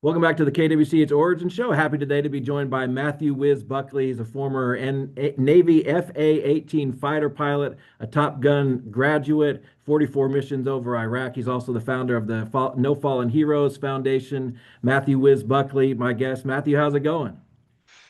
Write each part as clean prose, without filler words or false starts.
Welcome back to the KWC It's Origin Show. Happy today to be joined by Matthew Whiz Buckley. He's a former Navy FA-18 fighter pilot, a Top Gun graduate, 44 missions over Iraq. He's also the founder of the No Fallen Heroes Foundation. Matthew Whiz Buckley, my guest. Matthew, how's it going?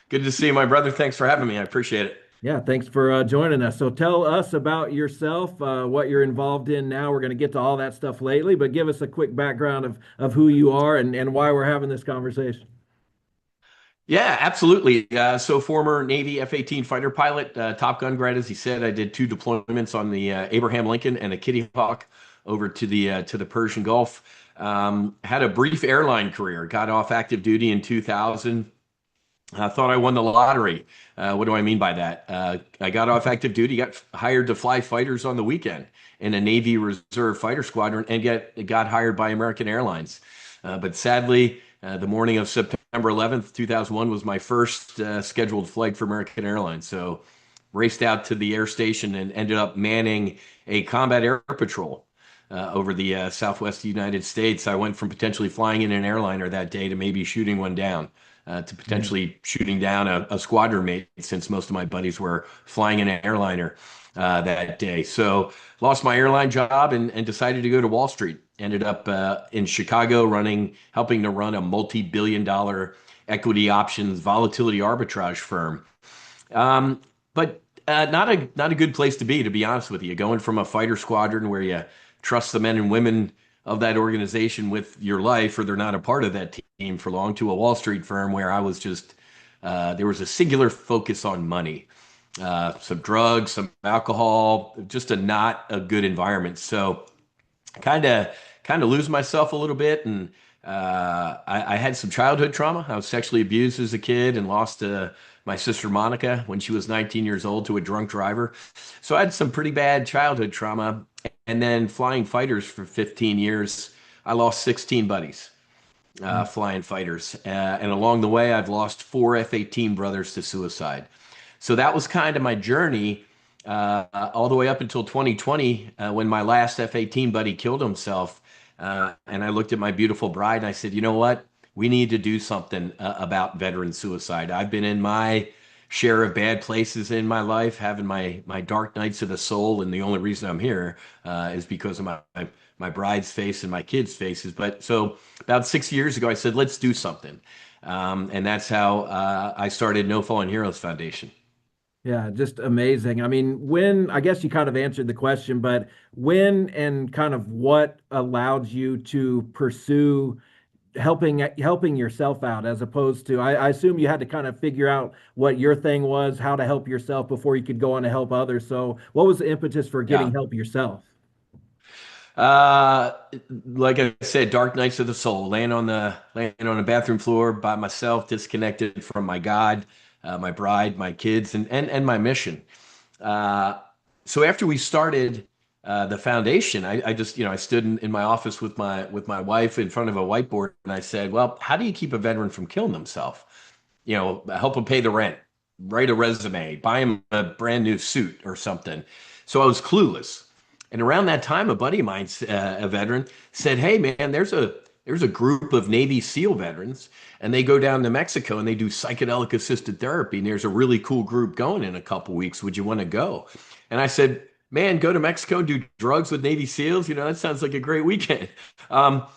Good to see you, my brother. Thanks for having me. I appreciate it. Yeah, thanks for joining us. So tell us about yourself, what you're involved in now. We're going to get to all that stuff lately, but give us a quick background of who you are and why we're having this conversation. Yeah, absolutely. So former Navy F-18 fighter pilot, Top Gun grad, as he said. I did two deployments on the Abraham Lincoln and a Kitty Hawk over to the Persian Gulf. Had a brief airline career. Got off active duty in 2000. I thought I won the lottery. What do I mean by that? I got off active duty, got hired to fly fighters on the weekend in a Navy Reserve fighter squadron, and got hired by American Airlines. But sadly, the morning of September 11th, 2001 was my first scheduled flight for American Airlines. So raced out to the air station and ended up manning a combat air patrol over the Southwest United States. I went from potentially flying in an airliner that day to maybe shooting one down. To potentially shooting down a squadron mate, since most of my buddies were flying in an airliner that day. So lost my airline job and decided to go to Wall Street. Ended up in Chicago helping to run a multi-billion-dollar equity options volatility arbitrage firm. But not a good place to be honest with you. Going from a fighter squadron where you trust the men and women of that organization with your life, or they're not a part of that team for long, to a Wall Street firm where I was just there was a singular focus on money, some drugs, some alcohol, just not a good environment. So kind of kind of lose myself a little bit, and I had some childhood trauma. I was sexually abused as a kid and lost my sister Monica when she was 19 years old to a drunk driver. So I had some pretty bad childhood trauma. And then flying fighters for 15 years, I lost 16 buddies flying fighters. And along the way, I've lost four F-18 brothers to suicide. So that was kind of my journey all the way up until 2020 when my last F-18 buddy killed himself. And I looked at my beautiful bride and I said, you know what? We need to do something about veteran suicide. I've been in my share of bad places in my life, having my dark nights of the soul, and the only reason I'm here is because of my bride's face and my kids' faces. But so about 6 years ago, I said, let's do something, and that's how I started No Fallen Heroes Foundation. Yeah, just amazing. I mean, when I guess you kind of answered the question, but when and kind of what allowed you to pursue helping yourself out as opposed to I assume you had to kind of figure out what your thing was, how to help yourself before you could go on to help others. So what was the impetus for getting Yeah. help yourself? Uh, like I said, dark nights of the soul, laying on the bathroom floor by myself, disconnected from my God, my bride, my kids, and my mission. Uh, so after we started the foundation, I just, I stood in my office with my wife in front of a whiteboard, and I said, well, how do you keep a veteran from killing themselves? Help them pay the rent, write a resume, buy him a brand new suit or something. So I was clueless. And around that time, a buddy of mine, a veteran, said, "Hey, man, there's a group of Navy SEAL veterans, and they go down to Mexico and they do psychedelic assisted therapy. And there's a really cool group going in a couple weeks. Would you want to go?" And I said, "Man, go to Mexico and do drugs with Navy SEALs? That sounds like a great weekend." Um,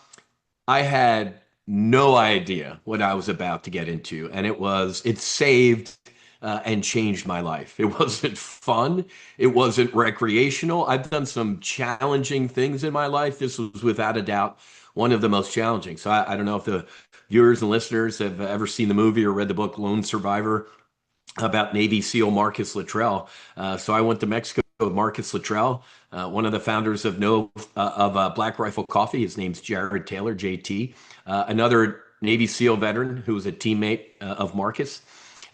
I had no idea what I was about to get into, and it saved and changed my life. It wasn't fun. It wasn't recreational. I've done some challenging things in my life. This was without a doubt one of the most challenging. So I don't know if the viewers and listeners have ever seen the movie or read the book Lone Survivor about Navy SEAL Marcus Luttrell. So I went to Mexico with Marcus Luttrell, one of the founders of Black Rifle Coffee. His name's Jared Taylor, JT, another Navy SEAL veteran who was a teammate of Marcus.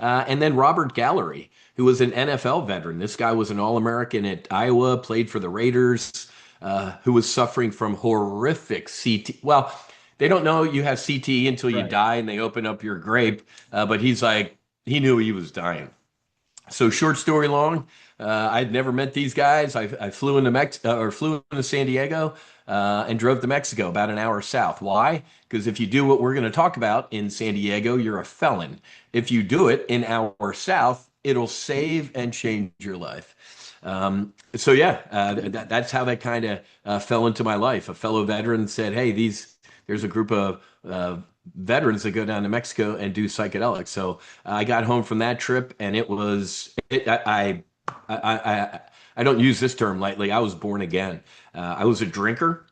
And then Robert Gallery, who was an NFL veteran. This guy was an All-American at Iowa, played for the Raiders, who was suffering from horrific CT. Well, they don't know you have CTE until you Right. die and they open up your grape. But he's like, he knew he was dying. So short story long, I'd never met these guys. I flew into San Diego, and drove to Mexico, about an hour south. Why? Because if you do what we're going to talk about in San Diego, you're a felon. If you do it in our South, it'll save and change your life. So yeah, that's how that kind of fell into my life. A fellow veteran said, "Hey, there's a group of veterans that go down to Mexico and do psychedelics." So I got home from that trip, and I I don't use this term lightly. I was born again. I was a drinker.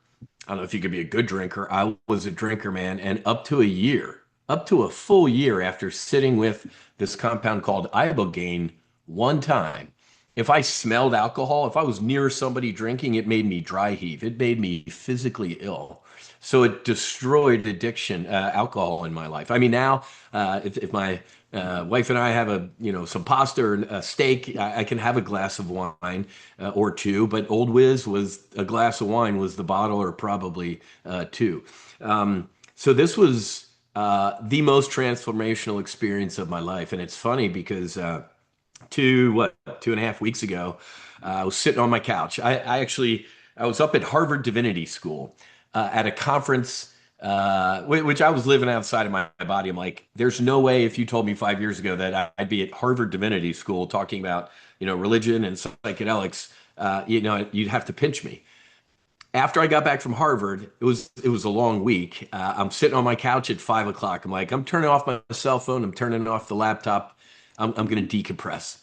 I don't know if you could be a good drinker. I was a drinker, man, and up to a full year after sitting with this compound called ibogaine one time, if I smelled alcohol, if I was near somebody drinking, it made me dry heave. It made me physically ill. So it destroyed addiction, alcohol in my life. I mean, now if my wife and I have some pasta or a steak, I can have a glass of wine or two. But Old Whiz was a glass of wine was the bottle or probably two. So this was the most transformational experience of my life, and it's funny because 2.5 weeks ago, I was sitting on my couch. I was up at Harvard Divinity School at a conference, which I was living outside of my body. I'm like, there's no way if you told me 5 years ago that I'd be at Harvard Divinity School talking about, religion and psychedelics, you'd have to pinch me. After I got back from Harvard, it was a long week. I'm sitting on my couch at 5 o'clock. I'm like, I'm turning off my cell phone. I'm turning off the laptop. I'm going to decompress.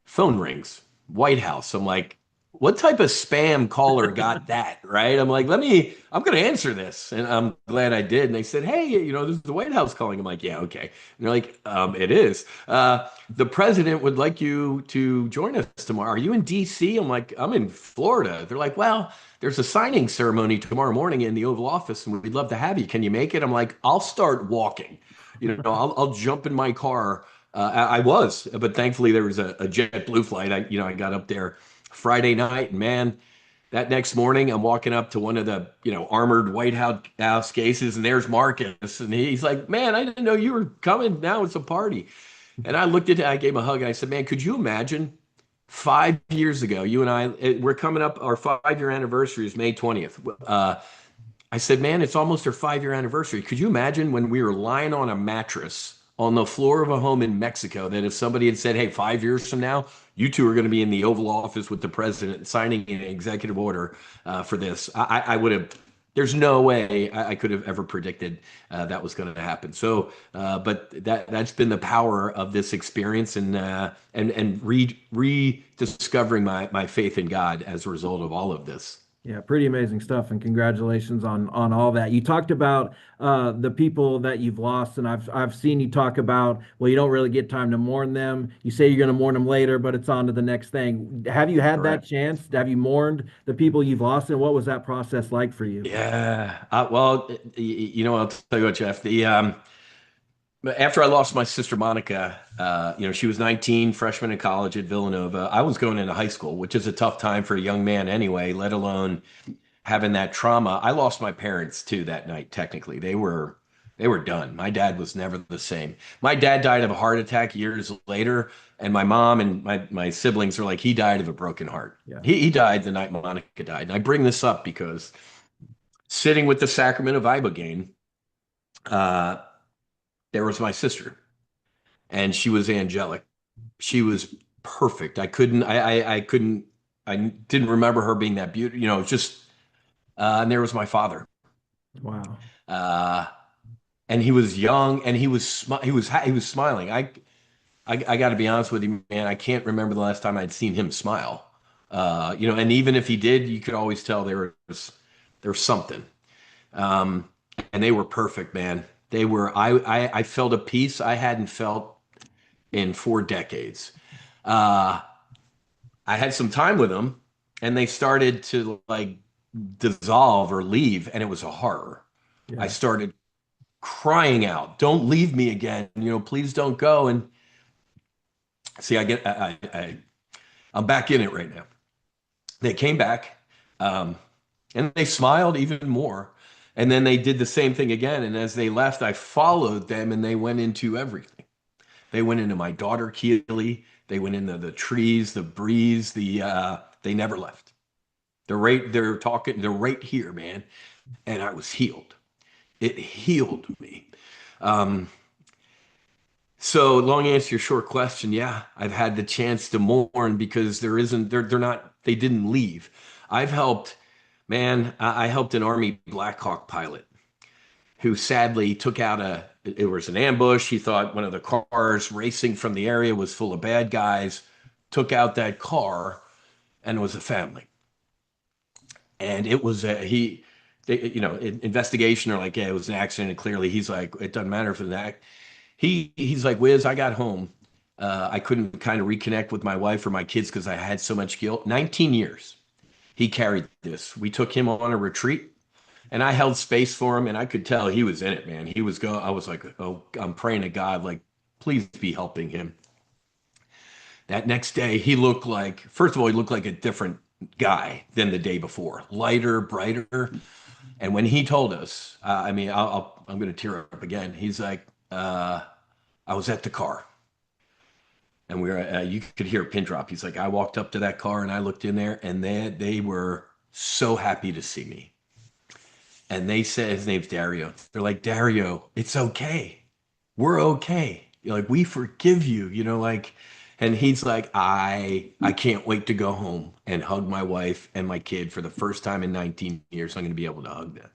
Phone rings, White House. I'm like, what type of spam caller got that? Right? I'm going to answer this. And I'm glad I did. And they said, hey, this is the White House calling. I'm like, yeah, okay. And they're like, it is. The president would like you to join us tomorrow. Are you in DC? I'm like, I'm in Florida. They're like, well, there's a signing ceremony tomorrow morning in the Oval Office and we'd love to have you. Can you make it? I'm like, I'll start walking. I'll jump in my car. I was, but thankfully there was a JetBlue flight. I got up there Friday night, and man, that next morning I'm walking up to one of the armored White House cases, and there's Marcus, and he's like, "Man, I didn't know you were coming. Now it's a party." And I gave him a hug, and I said, "Man, could you imagine 5 years ago, you and we're coming up, our 5 year anniversary is May 20th." I said, man, it's almost our 5 year anniversary. Could you imagine when we were lying on a mattress on the floor of a home in Mexico that if somebody had said, hey, 5 years from now, you two are going to be in the Oval Office with the president signing an executive order for this, I would have, there's no way I could have ever predicted that was going to happen. So, but that's been the power of this experience and rediscovering my faith in God as a result of all of this. Yeah, pretty amazing stuff, and congratulations on all that. You talked about the people that you've lost, and I've seen you talk about, well, you don't really get time to mourn them. You say you're going to mourn them later, but it's on to the next thing. Have you had that Correct. chance? Have you mourned the people you've lost, and what was that process like for you? Yeah. Well, I'll tell you what, Jeff. After I lost my sister Monica, she was 19, freshman in college at Villanova. I was going into high school, which is a tough time for a young man anyway, let alone having that trauma. I lost my parents too that night, technically. They were done. My dad was never the same. My dad died of a heart attack years later, and my mom and my siblings are like, he died of a broken heart. Yeah. He died the night Monica died. And I bring this up because sitting with the sacrament of Ibogaine, uh, there was my sister, and she was angelic. She was perfect. I couldn't, I didn't remember her being that beautiful. Just, and there was my father. Wow. Uh, and he was young, and he was smiling. I got to be honest with you, man. I can't remember the last time I'd seen him smile. And even if he did, you could always tell there was something. Um, and they were perfect, man. They were. I felt a peace I hadn't felt in 4 decades. Uh, I had some time with them, and they started to like dissolve or leave, and it was a horror. I Yeah. started crying out, "Don't leave me again! Please don't go." And see, I'm back in it right now. They came back, um, and they smiled even more. And then they did the same thing again. And as they left, I followed them, and they went into everything. They went into my daughter Keely. They went into the trees, the breeze. They never left. They're right here, man. And I was healed. It healed me. Um, so long answer to your short question, yeah, I've had the chance to mourn because they're not, they didn't leave. I've helped, man, I helped an Army Black Hawk pilot who sadly took out it was an ambush. He thought one of the cars racing from the area was full of bad guys, took out that car, and it was a family. And it was investigation are like, yeah, it was an accident. And clearly, he's like, it doesn't matter if it's an act. He's like, Wiz, I got home. I couldn't kind of reconnect with my wife or my kids because I had so much guilt. 19 years he carried this. We took him on a retreat and I held space for him and I could tell he was in it, man. He was going, I was like, oh, I'm praying to God, like, please be helping him. That next day, he looked like, first of all, he looked like a different guy than the day before, lighter, brighter. And when he told us, I mean, I'm going to tear up again. He's like, I was at the car and you could hear a pin drop. He's like, I walked up to that car and I looked in there and they were so happy to see me. And they said, his name's Dario. They're like, Dario, it's okay. We're okay. You're like, we forgive you, like, and he's like, I can't wait to go home and hug my wife and my kid for the first time in 19 years. I'm going to be able to hug them.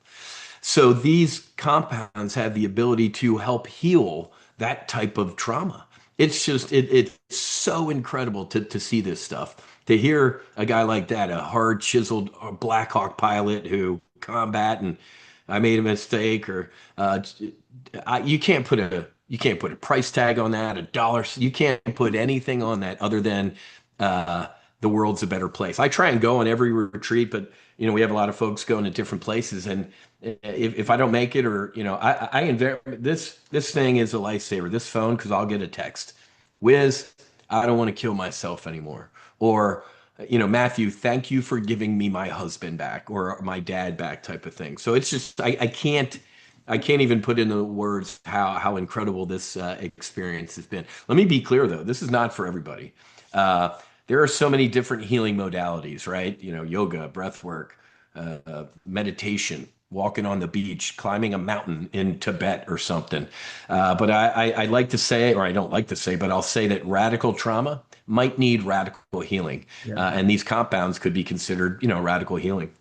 So these compounds have the ability to help heal that type of trauma. It's just it's so incredible to see this stuff. To hear a guy like that, a hard chiseled Black Hawk pilot who combat and I made a mistake or you can't put a price tag on that, a dollar. You can't put anything on that other than uh, the world's a better place. I try and go on every retreat, but we have a lot of folks going to different places, and if I don't make it, or this thing is a lifesaver. This phone, because I'll get a text, Wiz, I don't want to kill myself anymore, or Matthew, thank you for giving me my husband back or my dad back, type of thing. So it's just I can't even put into words how incredible this experience has been. Let me be clear though, this is not for everybody. Uh, there are so many different healing modalities, right? Yoga, breath work, meditation, walking on the beach, climbing a mountain in Tibet or something. But I like to say, or I don't like to say, but I'll say that radical trauma might need radical healing, Yeah. and these compounds could be considered, radical healing.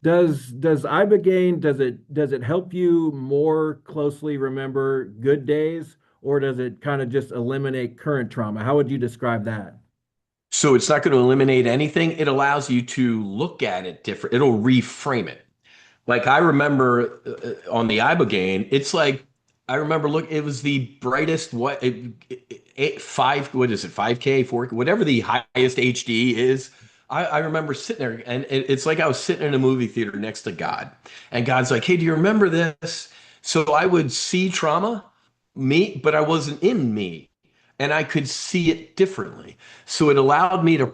Does ibogaine does it help you more closely remember good days, or does it kind of just eliminate current trauma? How would you describe that? So it's not going to eliminate anything. It allows you to look at it different. It'll reframe it. Like I remember on the Ibogaine, it's like I remember look, it was the brightest five, what is it, 5K, 4K, whatever the highest HD is. I remember sitting there and it's like I was sitting in a movie theater next to God. And God's like, hey, do you remember this? So I would see trauma, me, but I wasn't in me. And I could see it differently. So it allows me to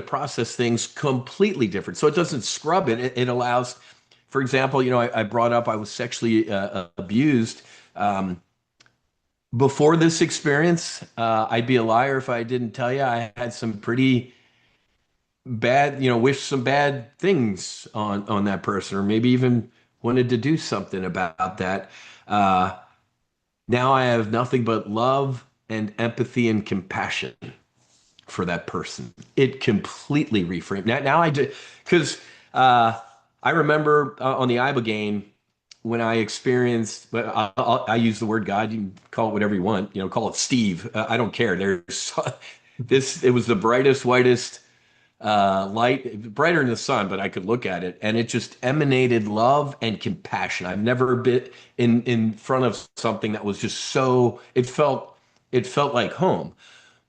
process things completely different. So it doesn't scrub it. It allows, for example, I brought up I was sexually abused. Before this experience, I'd be a liar if I didn't tell you I had some pretty bad, wished some bad things on that person, or maybe even wanted to do something about that. Uh, Now I have nothing but love and empathy and compassion for that person. It completely reframed. Now I did because I remember on the Ibogaine when I experienced, but I use the word God. You can call it whatever you want. Call it Steve. I don't care. There's this. It was the brightest, whitest light, brighter than the sun, but I could look at it, and it just emanated love and compassion. I've never been in front of something that was just so. It felt like home.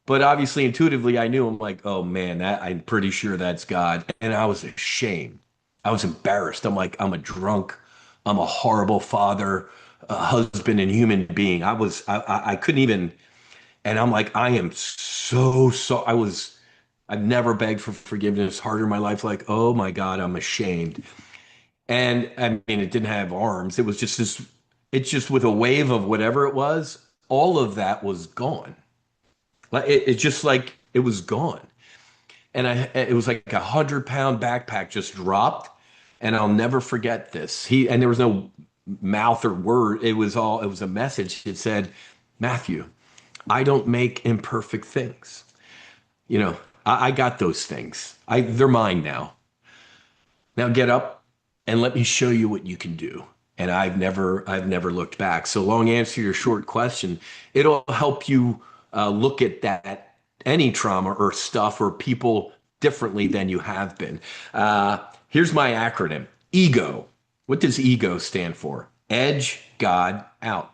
But obviously, intuitively, I knew I'm like, oh man, I'm pretty sure that's God. And I was ashamed. I was embarrassed. I'm like, I'm a drunk. I'm a horrible father, a husband, and human being. I couldn't even. And I'm like, I am so. I've never begged for forgiveness harder in my life. Like, oh my God, I'm ashamed. And I mean, it didn't have arms. It was just this. It's just with a wave of whatever it was. All of that was gone. Like it's just like it was gone. and it was like 100-pound backpack just dropped, and I'll never forget this. And there was no mouth or word. It was a message. It said, Matthew, I don't make imperfect things. You know, I got those things. They're mine now. Now get up and let me show you what you can do. And I've never looked back. So long answer to your short question, it'll help you look at that any trauma or stuff or people differently than you have been. Here's my acronym: EGO. What does EGO stand for? Edge, God, out.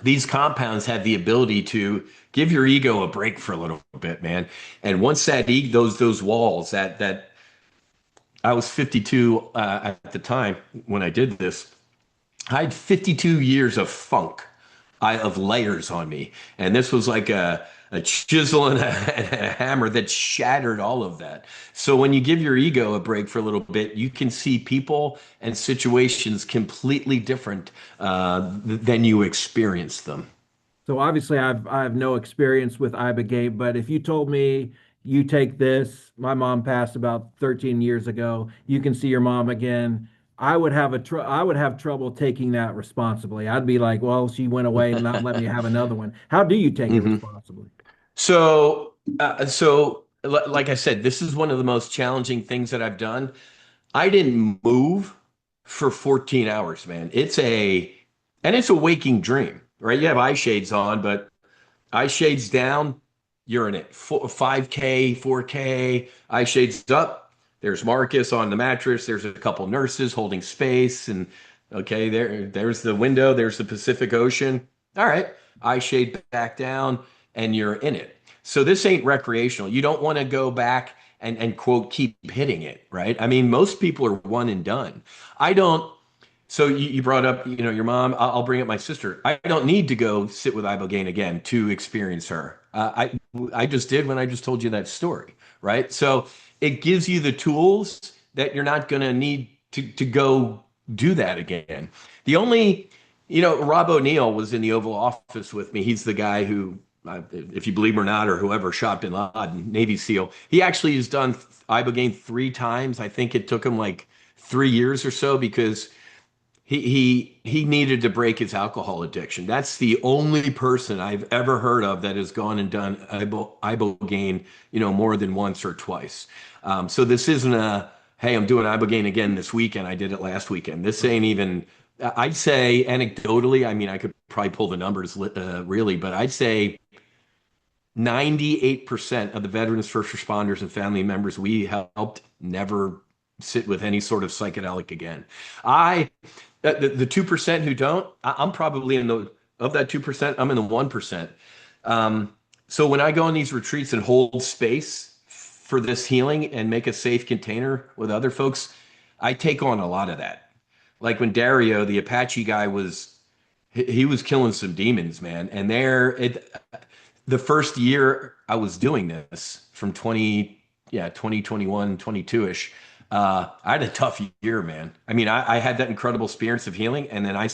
These compounds have the ability to give your ego a break for a little bit, man. And once those walls that I was 52 at the time when I did this. I had 52 years of funk, of layers on me, and this was like a chisel and and a hammer that shattered all of that. So when you give your ego a break for a little bit, you can see people and situations completely different than you experience them. So obviously I have no experience with ibogaine, but if you told me you take this, my mom passed about 13 years ago, you can see your mom again, I would have trouble taking that responsibly. I'd be like, well, she went away and not let me have another one. How do you take it hmm responsibly? Like I said, this is one of the most challenging things that I've done. I didn't move for 14 hours, man. It's a waking dream, right? You have eye shades on, but eye shades down, you're in it. 5K, 4K, eye shades up. There's Marcus on the mattress. There's a couple nurses holding space, and okay, there's the window. There's the Pacific Ocean. All right, eye shade back down, and you're in it. So this ain't recreational. You don't want to go back and quote keep hitting it, right? I mean, most people are one and done. I don't. So you brought up, your mom. I'll bring up my sister. I don't need to go sit with Ibogaine again to experience her. I just did when I just told you that story, right? So it gives you the tools that you're not going to need to go do that again. The only, Rob O'Neill was in the Oval Office with me. He's the guy who, if you believe him or not, or whoever shot Bin Laden, Navy SEAL. He actually has done Ibogaine 3 times. I think it took him like 3 years or so because he needed to break his alcohol addiction. That's the only person I've ever heard of that has gone and done ibogaine, more than once or twice. So this isn't hey, I'm doing ibogaine again this weekend. I did it last weekend. This ain't even. I'd say anecdotally. I mean, I could probably pull the numbers really, but I'd say 98% of the veterans, first responders, and family members we helped never sit with any sort of psychedelic again. I the 2% who don't, I'm probably in the of that 2%, I'm in the 1%. So when I go on these retreats and hold space for this healing and make a safe container with other folks, I take on a lot of that. Like when Dario, the Apache guy, he was killing some demons, man. And the first year I was doing this from 2021, 22-ish, I had a tough year, man. I mean, I had that incredible experience of healing, and then I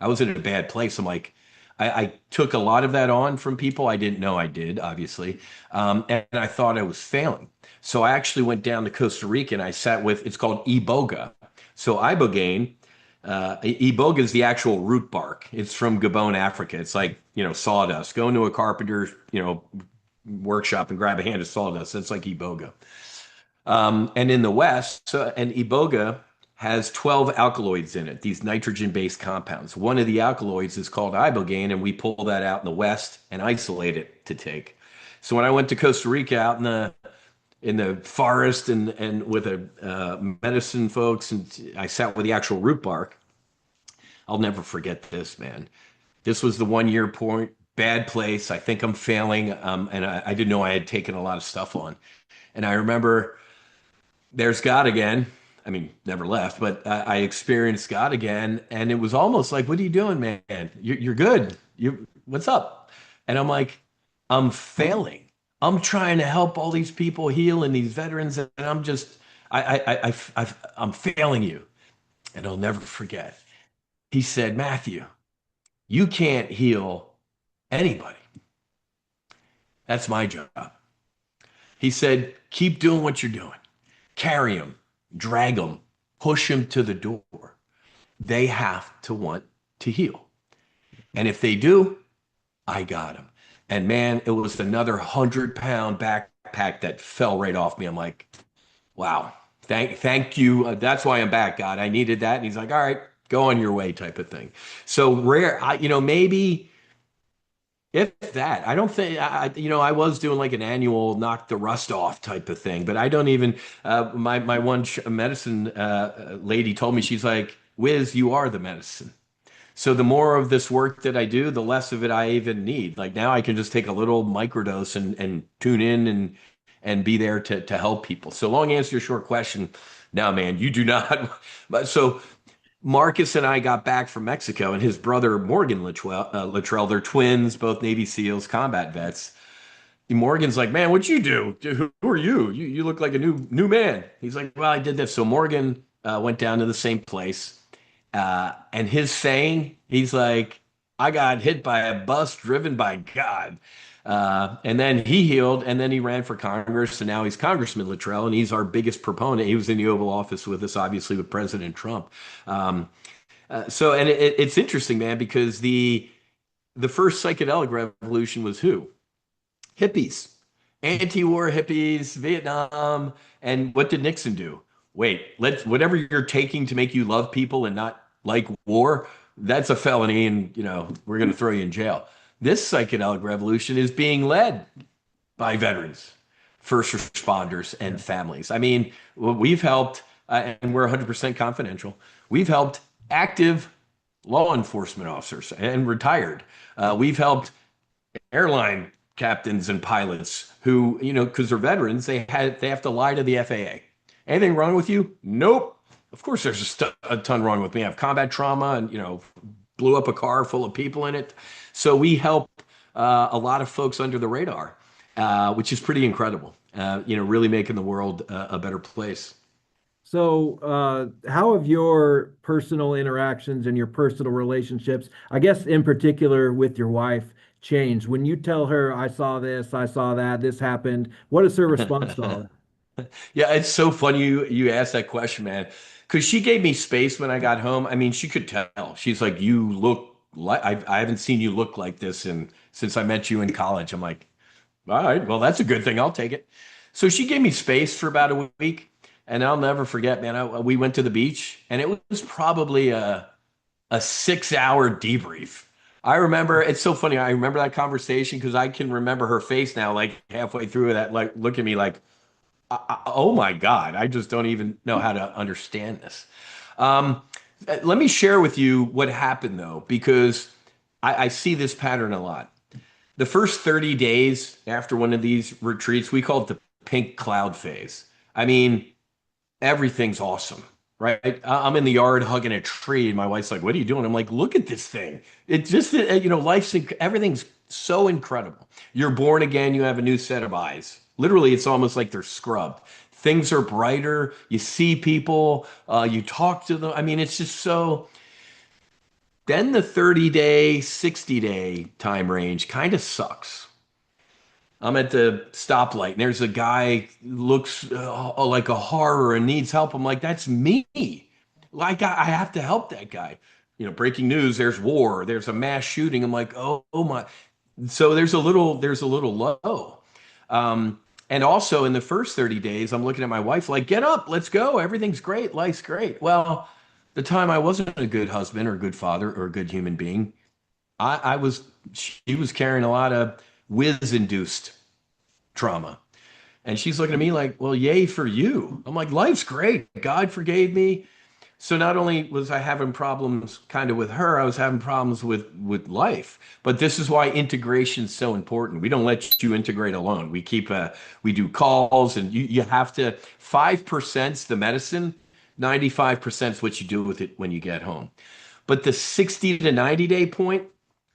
was in a bad place. I'm like, I took a lot of that on from people I didn't know I did, obviously. And I thought I was failing. So I actually went down to Costa Rica and I sat with, it's called Iboga. So Ibogaine, Iboga is the actual root bark. It's from Gabon, Africa. It's like, sawdust. Go into a carpenter's, workshop and grab a hand of sawdust. That's like Iboga. And in the West, and Iboga has 12 alkaloids in it, these nitrogen-based compounds. One of the alkaloids is called ibogaine, and we pull that out in the West and isolate it to take. So when I went to Costa Rica out in the forest and with a medicine folks, and I sat with the actual root bark, I'll never forget this, man. This was the 1 year point, bad place. I think I'm failing, and I didn't know I had taken a lot of stuff on. And I remember there's God again. I mean, never left, but I experienced God again, and it was almost like, "What are you doing, man? You're good. What's up?" And I'm like, "I'm failing. I'm trying to help all these people heal and these veterans, and I'm just, I'm failing you." And I'll never forget. He said, "Matthew, you can't heal anybody. That's my job." He said, Keep doing what you're doing. Carry them, drag them, push them to the door. They have to want to heal. And if they do, I got them. And man, it was another 100-pound backpack that fell right off me. I'm like, wow, thank you. That's why I'm back, God. I needed that. And he's like, all right, go on your way, type of thing. So rare, maybe if that. I don't think I was doing like an annual knock the rust off type of thing, but I don't even. My one medicine lady told me, she's like, Whiz, you are the medicine. So the more of this work that I do, the less of it I even need. Like now I can just take a little microdose and tune in and be there to help people. So long answer, short question. No, man, you do not. But so Marcus and I got back from Mexico, and his brother Morgan Luttrell, they're twins, both Navy SEALs, combat vets. Morgan's like, man, what'd you do? Who are you? You look like a new man. He's like, well, I did this. So Morgan went down to the same place. And his saying, he's like, I got hit by a bus driven by God. And then he healed, and then he ran for Congress, and now he's Congressman Luttrell, and he's our biggest proponent. He was in the Oval Office with us, obviously, with President Trump. It's interesting, man, because the first psychedelic revolution was who? Hippies, anti-war hippies, Vietnam. And what did Nixon do? Wait, whatever you're taking to make you love people and not like war, that's a felony, and we're going to throw you in jail. This psychedelic revolution is being led by veterans, first responders, and families. I mean, we've helped, and we're 100% confidential. We've helped active law enforcement officers and retired. We've helped airline captains and pilots who, because they're veterans, they have to lie to the FAA. Anything wrong with you? Nope. Of course, there's a ton wrong with me. I have combat trauma and, blew up a car full of people in it. So we help a lot of folks under the radar, which is pretty incredible, really making the world a better place. So, how have your personal interactions and your personal relationships, I guess in particular with your wife, changed? When you tell her, I saw this, I saw that, this happened, what is her response to all that? Yeah, it's so funny you asked that question, man. Because she gave me space when I got home. I mean, she could tell. She's like, "You look like I haven't seen you look like this and since I met you in college." I'm like, "All right, well, that's a good thing. I'll take it." So she gave me space for about a week, and I'll never forget, man. We went to the beach, and it was probably a 6 hour debrief. I remember it's so funny. I remember that conversation because I can remember her face now, like halfway through that, like look at me like oh my God, I just don't even know how to understand this. Um, Let me share with you what happened though, because I see this pattern a lot. The first 30 days after one of these retreats, we call it the pink cloud phase. I mean, everything's awesome, right? I'm in the yard hugging a tree, and my wife's like, "What are you doing?" I'm like, "Look at this thing. It just, everything's so incredible. You're born again. You have a new set of eyes. Literally, it's almost like they're scrubbed. Things are brighter. You see people. You talk to them. I mean, it's just so." Then the 30-day, 60-day time range kind of sucks. I'm at the stoplight and there's a guy looks like a horror and needs help. I'm like, that's me. Like I have to help that guy. Breaking news, there's war, there's a mass shooting. I'm like, oh my. So there's a little low. And also in the first 30 days, I'm looking at my wife like, get up, let's go. Everything's great. Life's great. Well, the time I wasn't a good husband or a good father or a good human being, she was carrying a lot of whiz induced trauma. And she's looking at me like, well, yay for you. I'm like, life's great. God forgave me. So not only was I having problems kind of with her, I was having problems with life. But this is why integration is so important. We don't let you integrate alone. We do calls, and you have to 5%'s the medicine, 95% is what you do with it when you get home. But the 60 to 90-day point,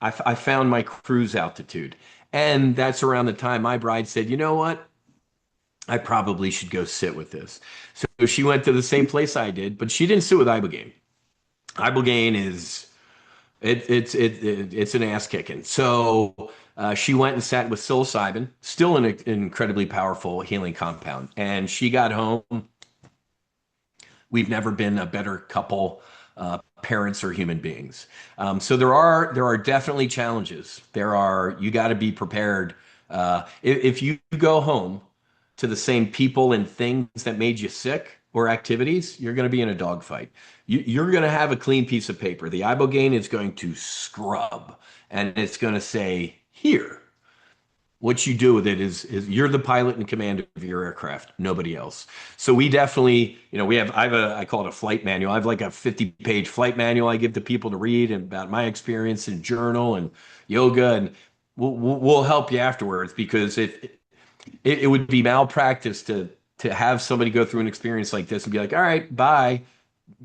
I found my cruise altitude. And that's around the time my bride said, you know what? I probably should go sit with this. So she went to the same place I did, but she didn't sit with ibogaine. Ibogaine is it's an ass kicking. So She went and sat with psilocybin, still an incredibly powerful healing compound. And she got home. We've never been a better couple, parents or human beings. So there are definitely challenges. You got to be prepared. If you go home to the same people and things that made you sick or activities, you're going to be in a dogfight. You're going to have a clean piece of paper. The ibogaine is going to scrub, and it's going to say, here, what you do with it is you're the pilot in command of your aircraft, nobody else. So we definitely, I call it a flight manual. I have like a 50-page flight manual I give to people to read about my experience and journal and yoga, and we'll help you afterwards, because it would be malpractice to have somebody go through an experience like this and be like, all right, bye.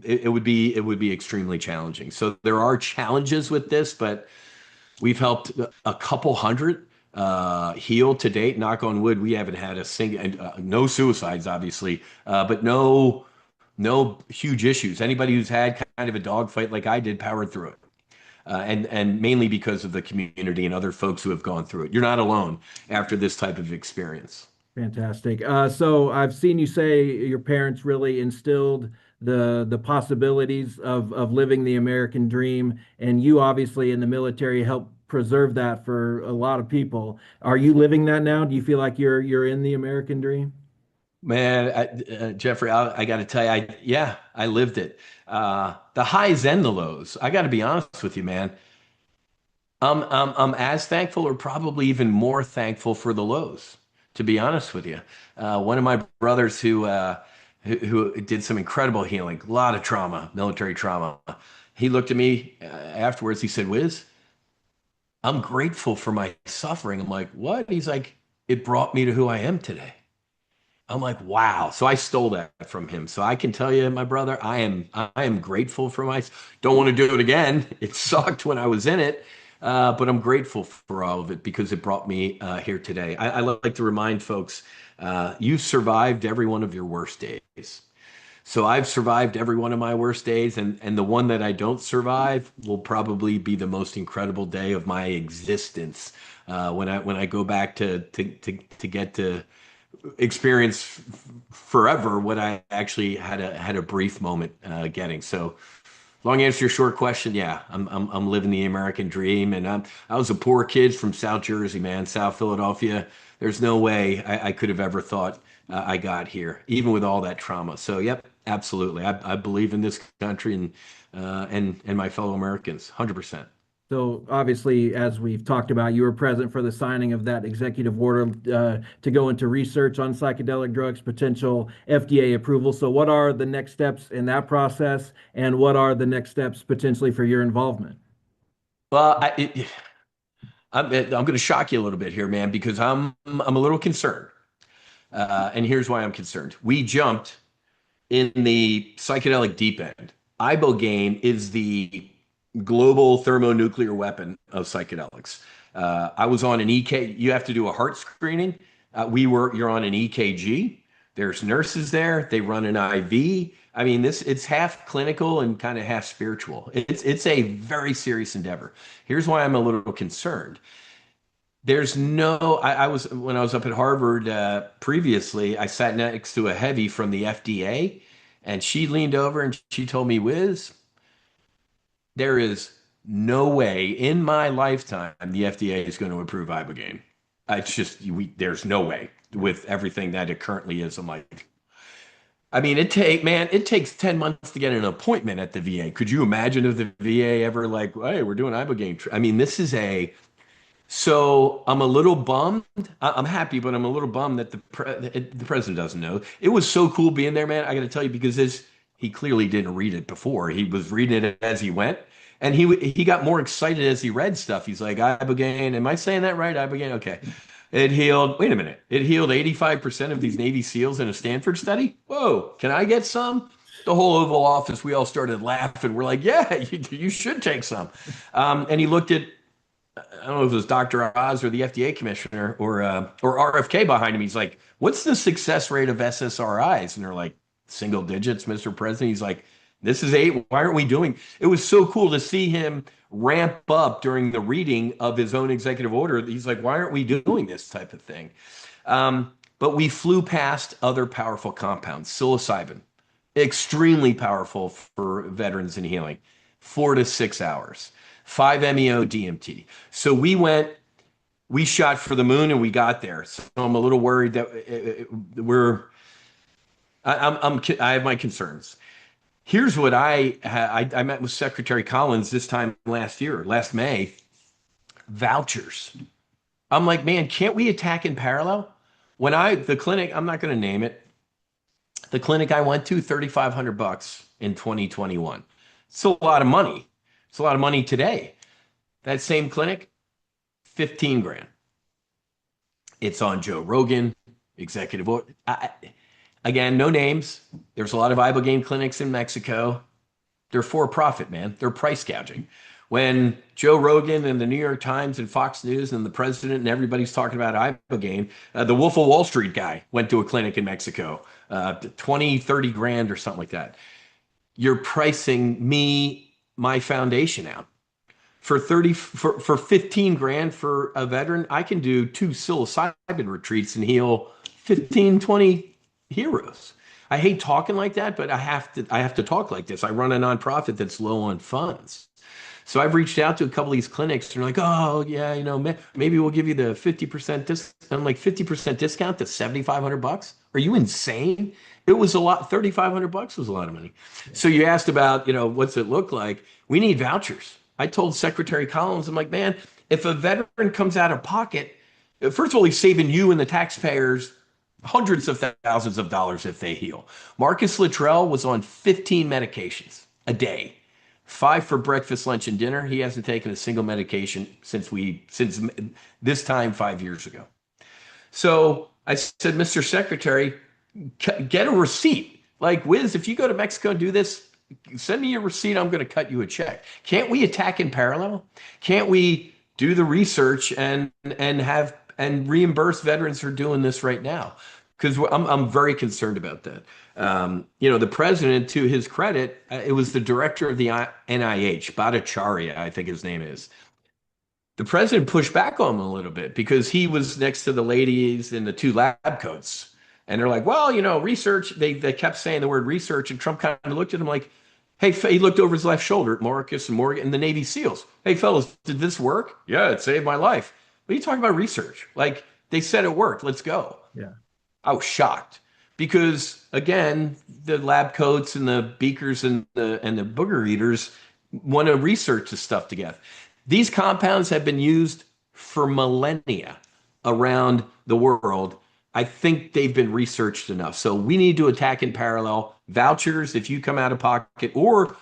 It would be extremely challenging. So there are challenges with this, but we've helped a couple hundred heal to date. Knock on wood, we haven't had a single, no suicides, obviously, but no huge issues. Anybody who's had kind of a dogfight like I did powered through it. And mainly because of the community and other folks who have gone through it. You're not alone after this type of experience. Fantastic. So I've seen you say your parents really instilled the possibilities of living the American dream, and you obviously in the military helped preserve that for a lot of people. Are you living that now? Do you feel like you're in the American dream? Man, Jeffrey, I got to tell you, yeah, I lived it. The highs and the lows. I got to be honest with you, man. I'm as thankful, or probably even more thankful, for the lows, to be honest with you. One of my brothers who did some incredible healing, a lot of trauma, military trauma. He looked at me afterwards. He said, "Whiz, I'm grateful for my suffering." I'm like, "What?" He's like, "It brought me to who I am today." I'm like, wow. So I stole that from him. So I can tell you, my brother, I am grateful for my, don't want to do it again. It sucked when I was in it. But I'm grateful for all of it, because it brought me here today. I like to remind folks, you survived every one of your worst days. So I've survived every one of my worst days, and the one that I don't survive will probably be the most incredible day of my existence. When I go back to get to experience forever what I actually had a brief moment getting. So, long answer to your short question, yeah, I'm living the American dream, and I was a poor kid from South Jersey, man, South Philadelphia. There's no way I could have ever thought I got here, even with all that trauma. So, yep, absolutely, I believe in this country and my fellow Americans, 100%. So obviously, as we've talked about, you were present for the signing of that executive order to go into research on psychedelic drugs, potential FDA approval. So what are the next steps in that process, and what are the next steps potentially for your involvement? Well, I'm going to shock you a little bit here, man, because I'm a little concerned. And here's why I'm concerned. We jumped in the psychedelic deep end. Ibogaine is the global thermonuclear weapon of psychedelics. I was on an EK. You have to do a heart screening. You're on an EKG. There's nurses there. They run an IV. I mean, it's half clinical and kind of half spiritual. It's a very serious endeavor. Here's why I'm a little concerned. There's no, I was, when I was up at Harvard previously, I sat next to a heavy from the FDA, and she leaned over and she told me, Whiz, there is no way in my lifetime the FDA is going to approve Ibogaine. It's just, there's no way with everything that it currently is. I'm like, I mean, it takes 10 months to get an appointment at the VA. Could you imagine if the VA ever like, hey, we're doing Ibogaine? I mean, so I'm a little bummed. I'm happy, but I'm a little bummed that the president doesn't know. It was so cool being there, man. I got to tell you, because he clearly didn't read it before. He was reading it as he went, and he got more excited as he read stuff. He's like, Ibogaine, am I saying that right? Ibogaine, okay. It healed. Wait a minute. It healed 85% of these Navy SEALs in a Stanford study. Whoa, can I get some? The whole Oval Office, we all started laughing. We're like, yeah, you should take some. And he looked at, I don't know if it was Dr. Oz or the FDA commissioner or RFK behind him. He's like, what's the success rate of SSRIs? And they're like, single digits, Mr. President. He's like, This is eight. Why aren't we doing? It was so cool to see him ramp up during the reading of his own executive order. He's like, why aren't we doing this type of thing? But we flew past other powerful compounds. Psilocybin, extremely powerful for veterans in healing, 4 to 6 hours. 5-MeO DMT. So we shot for the moon and we got there. So I'm a little worried that I have my concerns. Here's what I met with Secretary Collins this time last year, last May. Vouchers. I'm like, man, can't we attack in parallel? The clinic, I'm not going to name it. The clinic I went to, $3,500 in 2021. It's a lot of money. It's a lot of money today. That same clinic, 15 grand. It's on Joe Rogan, executive order. Again, no names. There's a lot of ibogaine clinics in Mexico. They're for profit, man. They're price gouging. When Joe Rogan and the New York Times and Fox News and the president and everybody's talking about ibogaine, the Wolf of Wall Street guy went to a clinic in Mexico, 20, 30 grand or something like that. You're pricing my foundation out. For 15 grand for a veteran, I can do 2 psilocybin retreats and heal 15, 20 heroes. I hate talking like that, but I have to talk like this. I run a nonprofit that's low on funds. So I've reached out to a couple of these clinics and they're like, oh yeah, maybe we'll give you the 50% discount. I'm like, 50% discount to $7,500? Are you insane? It was a lot. $3,500 was a lot of money. So you asked about, what's it look like? We need vouchers. I told Secretary Collins, I'm like, man, if a veteran comes out of pocket, first of all, he's saving you and the taxpayers hundreds of thousands of dollars if they heal. Marcus Luttrell was on 15 medications a day, 5 for breakfast, lunch, and dinner. He hasn't taken a single medication since this time 5 years ago. So I said, Mr. Secretary, get a receipt. Like, Whiz, if you go to Mexico and do this, send me a receipt. I'm going to cut you a check. Can't we attack in parallel? Can't we do the research and reimburse veterans for doing this right now? Because I'm very concerned about that. The president, to his credit, it was the director of the NIH, Bhattacharya, I think his name is. The president pushed back on him a little bit because he was next to the ladies in the 2 lab coats. And they're like, well, research. They kept saying the word research, and Trump kind of looked at him like, hey, he looked over his left shoulder at Marcus and Morgan and the Navy SEALs. Hey, fellas, did this work? Yeah, it saved my life. What are you talking about research? Like, they said it worked. Let's go. Yeah. I was shocked because, again, the lab coats and the beakers and the booger eaters want to research this stuff together. These compounds have been used for millennia around the world. I think they've been researched enough. So we need to attack in parallel. Vouchers, if you come out of pocket, or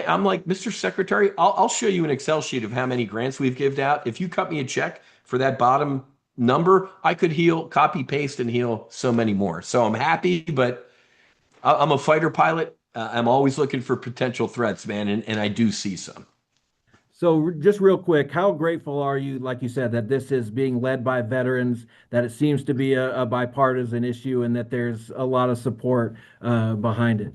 I'm like, Mr. Secretary, I'll show you an Excel sheet of how many grants we've given out. If you cut me a check for that bottom number, I could copy, paste, and heal so many more. So I'm happy, but I'm a fighter pilot. I'm always looking for potential threats, man, and I do see some. So just real quick, how grateful are you, like you said, that this is being led by veterans, that it seems to be a bipartisan issue, and that there's a lot of support behind it?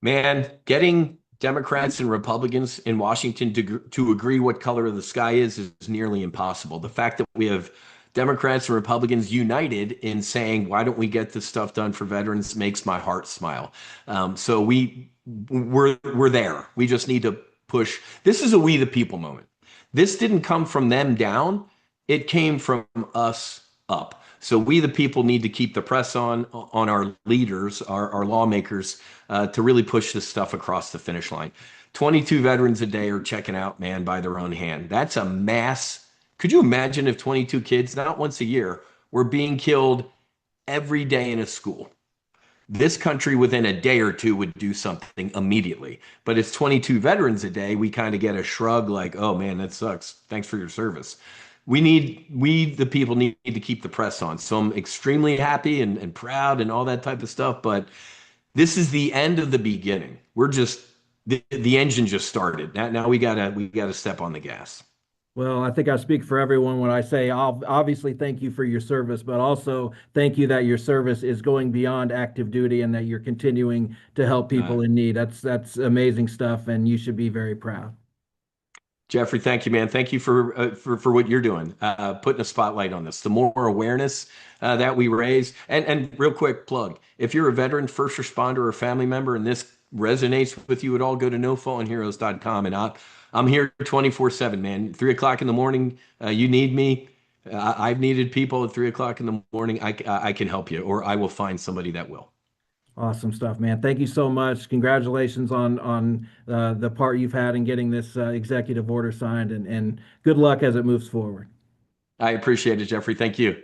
Man, getting Democrats and Republicans in Washington to agree what color the sky is nearly impossible. The fact that we have Democrats and Republicans united in saying, why don't we get this stuff done for veterans, makes my heart smile. So we're there. We just need to push. This is a we the people moment. This didn't come from them down. It came from us up. So we the people need to keep the press on our leaders, our lawmakers, to really push this stuff across the finish line. 22 veterans a day are checking out, man, by their own hand. That's a mass. Could you imagine if 22 kids, not once a year, were being killed every day in a school? This country within a day or two would do something immediately. But it's 22 veterans a day. We kind of get a shrug like, oh man, that sucks. Thanks for your service. We the people need to keep the press on. So I'm extremely happy and proud and all that type of stuff. But this is the end of the beginning. We're just, the engine just started. Now we gotta step on the gas. Well, I think I speak for everyone when I say obviously thank you for your service, but also thank you that your service is going beyond active duty and that you're continuing to help Uh, people in need. That's amazing stuff, and you should be very proud. Jeffrey, thank you, man. Thank you for what you're doing, putting a spotlight on this. The more awareness that we raise, and real quick plug: if you're a veteran, first responder, or family member, and this resonates with you at all, go to nofallenheroes.com, and I'm here 24/7, man. 3 o'clock in the morning, you need me. I've needed people at 3 o'clock in the morning. I can help you, or I will find somebody that will. Awesome stuff, man. Thank you so much. Congratulations on the part you've had in getting this executive order signed, and good luck as it moves forward. I appreciate it, Jeffrey. Thank you.